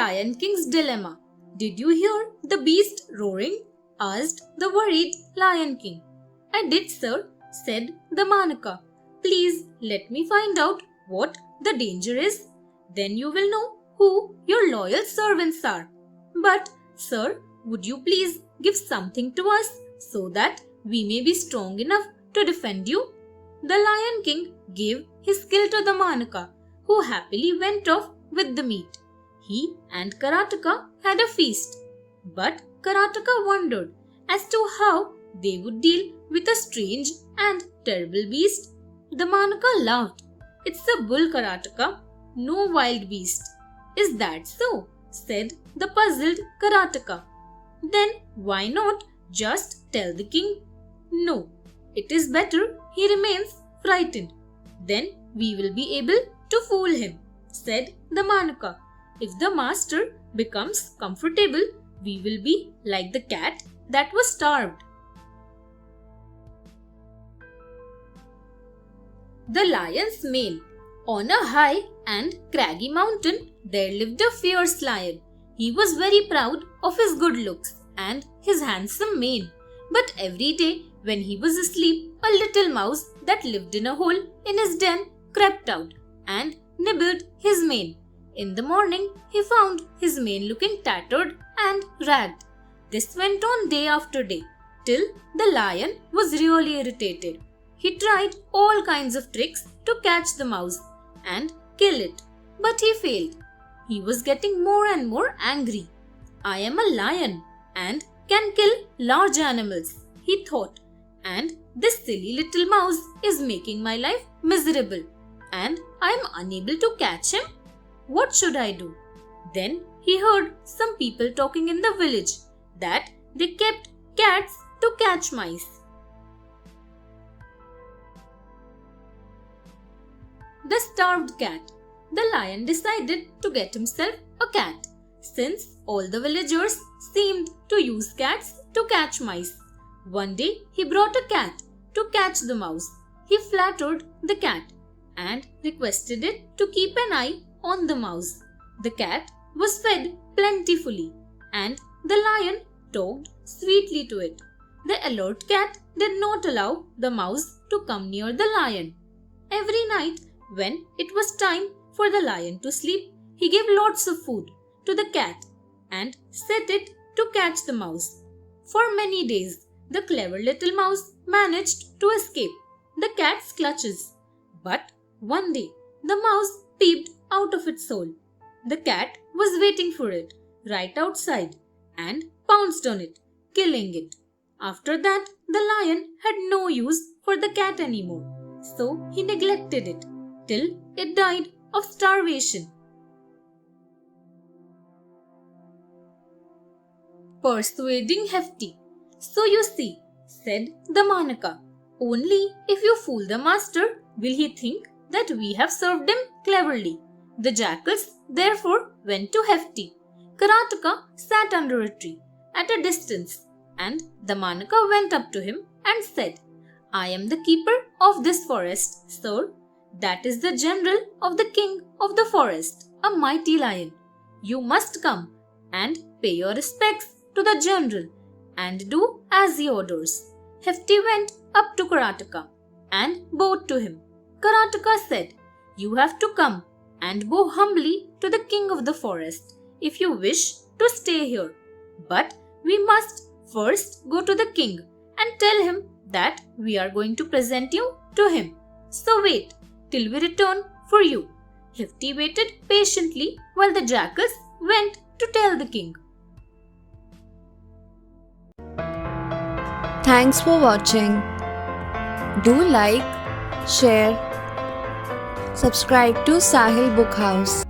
Lion King's dilemma. Did you hear the beast roaring? Asked the worried Lion King. I did, sir, said the Manaka. Please let me find out what the danger is. Then you will know who your loyal servants are. But, sir, would you please give something to us so that we may be strong enough to defend you? The Lion King gave his skill to the Manaka, who happily went off with the meat. He and Karataka had a feast. But Karataka wondered as to how they would deal with a strange and terrible beast. The Manaka laughed. It's a bull, Karataka, no wild beast. Is that so? Said the puzzled Karataka. Then why not just tell the king? No, it is better he remains frightened. Then we will be able to fool him, said the Manaka. If the master becomes comfortable, we will be like the cat that was starved. The lion's mane. On a high and craggy mountain, there lived a fierce lion. He was very proud of his good looks and his handsome mane. But every day, when he was asleep, a little mouse that lived in a hole in his den crept out and nibbled his mane. In the morning, he found his mane looking tattered and ragged. This went on day after day, till the lion was really irritated. He tried all kinds of tricks to catch the mouse and kill it, but he failed. He was getting more and more angry. I am a lion and can kill large animals, he thought, and this silly little mouse is making my life miserable, and I am unable to catch him. What should I do? Then he heard some people talking in the village that they kept cats to catch mice. The starved cat. The lion decided to get himself a cat, since all the villagers seemed to use cats to catch mice. One day he brought a cat to catch the mouse. He flattered the cat and requested it to keep an eye on the mouse. The cat was fed plentifully and the lion talked sweetly to it. The alert cat did not allow the mouse to come near the lion. Every night, when it was time for the lion to sleep, he gave lots of food to the cat and set it to catch the mouse. For many days, the clever little mouse managed to escape the cat's clutches. But one day, the mouse peeped out of its hole. The cat was waiting for it right outside and pounced on it, killing it. After that, the lion had no use for the cat anymore, so he neglected it till it died of starvation. Persuading Hefty. So you see, said the Manaka, only if you fool the master will he think that we have served him cleverly. The jackals therefore went to Hefty. Karataka sat under a tree at a distance, and the Manaka went up to him and said, I am the keeper of this forest, sir. That is the general of the king of the forest, a mighty lion. You must come and pay your respects to the general and do as he orders. Hefty went up to Karataka and bowed to him. Karataka said, You have to come and bow humbly to the king of the forest if you wish to stay here. But we must first go to the king and tell him that we are going to present you to him. So wait till we return for you. Hefty waited patiently while the jackals went to tell the king. Thanks for watching. Do like, share, subscribe to Sahil Book House.